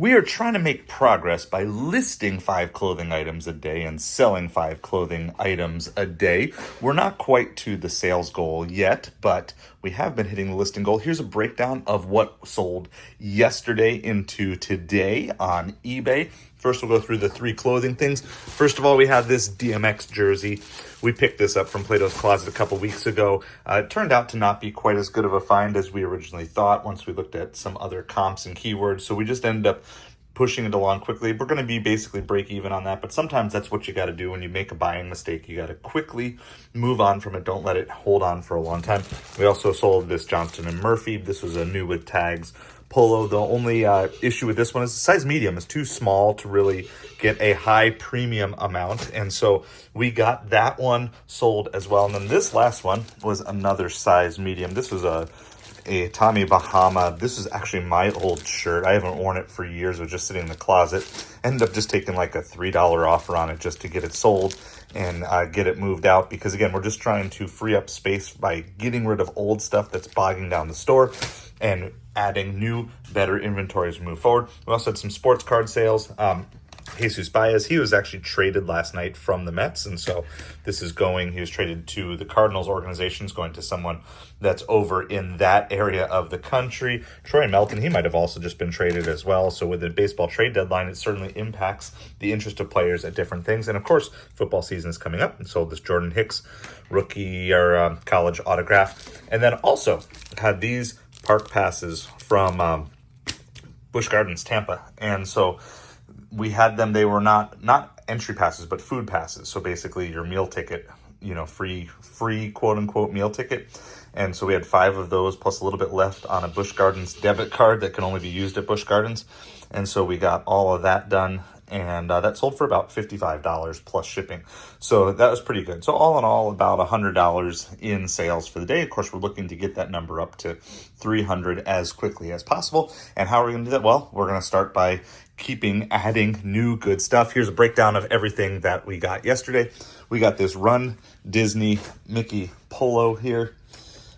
We are trying to make progress by listing 5 clothing items a day and selling 5 clothing items a day. We're not quite to the sales goal yet, but we have been hitting the listing goal. Here's a breakdown of what sold yesterday into today on eBay. First, we'll go through the 3 clothing things. First of all, we have this DMX jersey. We picked this up from Plato's Closet a couple weeks ago. It turned out to not be quite as good of a find as we originally thought once we looked at some other comps and keywords. So we just ended up pushing it along quickly. We're going to be basically break even on that, but sometimes that's what you got to do when you make a buying mistake. You got to quickly move on from it. Don't let it hold on for a long time. We also sold this Johnston & Murphy. This was a new with tags polo. The only issue with this one is the size medium is too small to really get a high premium amount, and so we got that one sold as well. And then this last one was another size medium. This was a Tommy Bahama. This is actually my old shirt. I haven't worn it for years. It was just sitting in the closet. Ended up just taking like a $3 offer on it just to get it sold and get it moved out, because again, we're just trying to free up space by getting rid of old stuff that's bogging down the store and adding new, better inventory as we move forward. We also had some sports card sales. Jesus Baez, he was actually traded last night from the Mets, and so this is going, he was traded to the Cardinals organizations, going to someone that's over in that area of the country. Troy Melton, he might have also just been traded as well. So with the baseball trade deadline, it certainly impacts the interest of players at different things. And of course, football season is coming up, and so this Jordan Hicks rookie or college autograph. And then also had these park passes from Busch Gardens, Tampa. And so we had them, they were not entry passes, but food passes. So basically your meal ticket, free quote unquote meal ticket. And so we had 5 of those plus a little bit left on a Busch Gardens debit card that can only be used at Busch Gardens. And so we got all of that done, and that sold for about $55 plus shipping. So that was pretty good. So all in all, about $100 in sales for the day. Of course, we're looking to get that number up to 300 as quickly as possible. And how are we going to do that? Well, we're going to start by adding new good stuff. Here's a breakdown of everything that we got yesterday. We got this Run Disney Mickey polo here.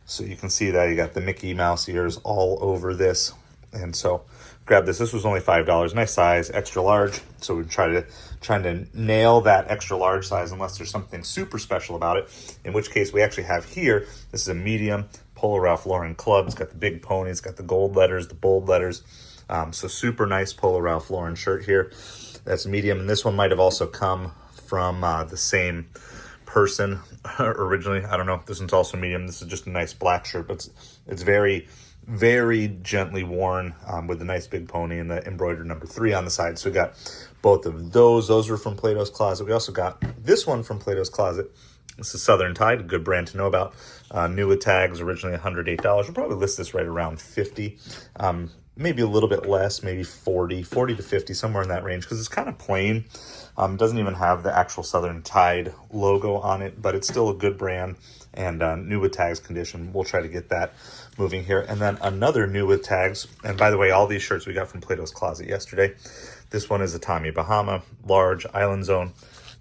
So you can see that you got the Mickey Mouse ears all over this. And so grab this. This was only $5. Nice size, extra large. So we trying to nail that extra large size unless there's something super special about it. In which case we actually have here, this is a medium Polo Ralph Lauren club. It's got the big pony. It's got the gold letters, the bold letters. So super nice Polo Ralph Lauren shirt here. That's medium. And this one might have also come from the same person originally. I don't know. This one's also medium. This is just a nice black shirt, but it's very, very gently worn with the nice big pony and the embroidered number 3 on the side. So we got both of those. Those are from Plato's Closet. We also got this one from Plato's Closet. This is Southern Tide, a good brand to know about. New with tags, originally $108. We'll probably list this right around $50. Maybe a little bit less, maybe 40 to 50, somewhere in that range, because it's kind of plain. It doesn't even have the actual Southern Tide logo on it, but it's still a good brand, and new with tags condition. We'll try to get that moving here. And then another new with tags, and by the way, all these shirts we got from Plato's Closet yesterday. This one is a Tommy Bahama, large Island Zone,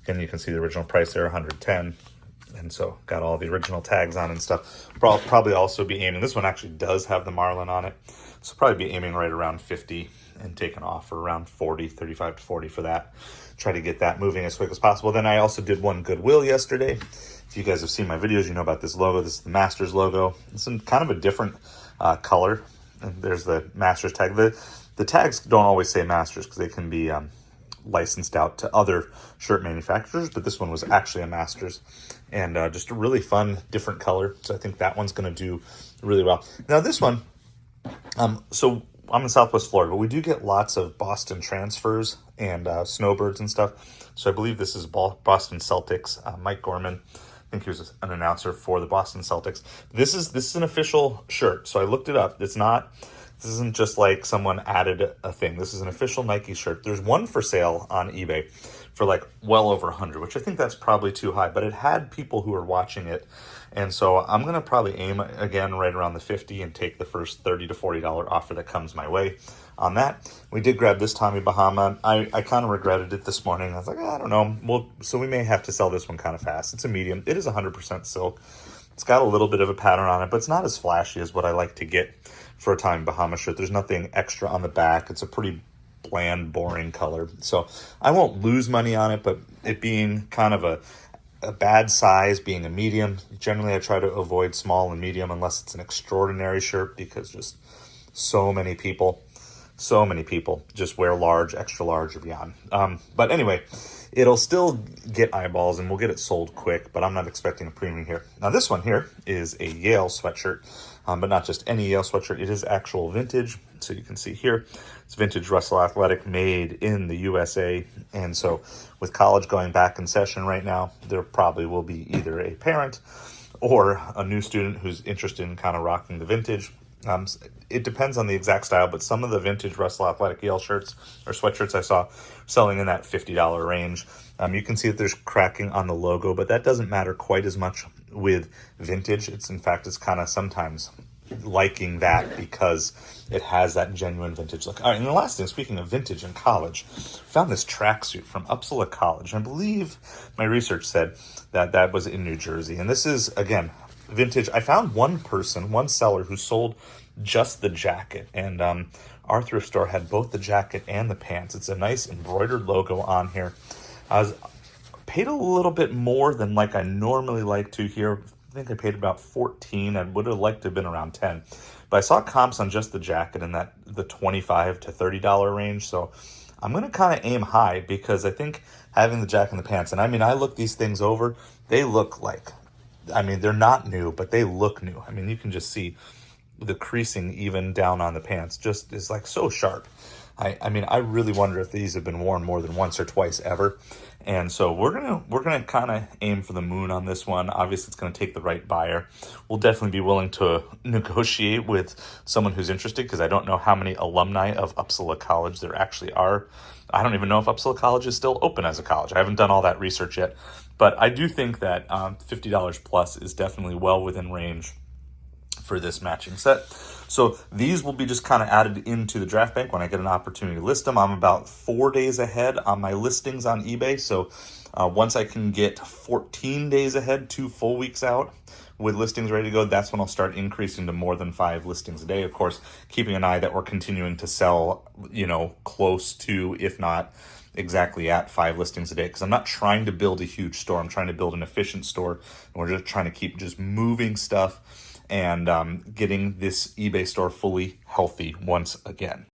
and you can see the original price there, $110. And so got all the original tags on and stuff. Probably also be aiming, this one actually does have the Marlin on it, so probably be aiming right around 50 and taking off for around 40, 35 to 40 for that. Try to get that moving as quick as possible. Then I also did one Goodwill yesterday. If you guys have seen my videos, you know about this logo. This is the Masters logo. It's in kind of a different color. And there's the Masters tag. The tags don't always say Masters because they can be licensed out to other shirt manufacturers, but this one was actually a Masters, and just a really fun, different color. So I think that one's going to do really well. Now this one, so I'm in Southwest Florida, but we do get lots of Boston transfers and snowbirds and stuff. So I believe this is Boston Celtics. Mike Gorman, I think he was an announcer for the Boston Celtics. This is an official shirt. So I looked it up. This isn't just like someone added a thing. This is an official Nike shirt. There's one for sale on eBay for like well over 100, which I think that's probably too high, but it had people who were watching it. And so I'm going to probably aim again right around the 50 and take the first $30 to $40 offer that comes my way on that. We did grab this Tommy Bahama. I kind of regretted it this morning. I was like, I don't know. So we may have to sell this one kind of fast. It's a medium. It is 100% silk. It's got a little bit of a pattern on it, but it's not as flashy as what I like to get for a Tommy Bahama shirt. There's nothing extra on the back. It's a pretty bland, boring color. So I won't lose money on it, but it being kind of a bad size, being a medium, generally I try to avoid small and medium unless it's an extraordinary shirt, because just so many people just wear large, extra large, or beyond. But anyway, it'll still get eyeballs and we'll get it sold quick, but I'm not expecting a premium here. Now this one here is a Yale sweatshirt, but not just any Yale sweatshirt. It is actual vintage. So you can see here, it's vintage Russell Athletic, made in the USA. And so with college going back in session right now, there probably will be either a parent or a new student who's interested in kind of rocking the vintage. It depends on the exact style, but some of the vintage Russell Athletic Yale shirts or sweatshirts I saw selling in that $50 range. You can see that there's cracking on the logo, but that doesn't matter quite as much with vintage. It's kind of sometimes liking that because it has that genuine vintage look. All right, and the last thing, speaking of vintage in college, found this tracksuit from Uppsala College. I believe my research said that was in New Jersey. And this is, again, vintage. I found one seller who sold just the jacket, and our thrift store had both the jacket and the pants. It's a nice embroidered logo on here. I was paid a little bit more than like I normally like to here. I think I paid about 14. I would have liked to have been around 10, but I saw comps on just the jacket in the $25 to $30 range. So I'm going to kind of aim high, because I think having the jacket and the pants, and I mean, I look these things over, they look like, I mean, they're not new, but they look new. I mean, you can just see the creasing even down on the pants just is like so sharp. I mean, I really wonder if these have been worn more than once or twice ever. And so we're gonna kind of aim for the moon on this one. Obviously, it's gonna take the right buyer. We'll definitely be willing to negotiate with someone who's interested, because I don't know how many alumni of Uppsala College there actually are. I don't even know if Uppsala College is still open as a college. I haven't done all that research yet, but I do think that $50 plus is definitely well within range for this matching set. So these will be just kind of added into the draft bank when I get an opportunity to list them. I'm about 4 days ahead on my listings on eBay. So once I can get 14 days ahead, 2 full weeks out with listings ready to go, that's when I'll start increasing to more than 5 listings a day. Of course, keeping an eye that we're continuing to sell, close to, if not exactly at 5 listings a day, because I'm not trying to build a huge store. I'm trying to build an efficient store, and we're just trying to keep just moving stuff and getting this eBay store fully healthy once again.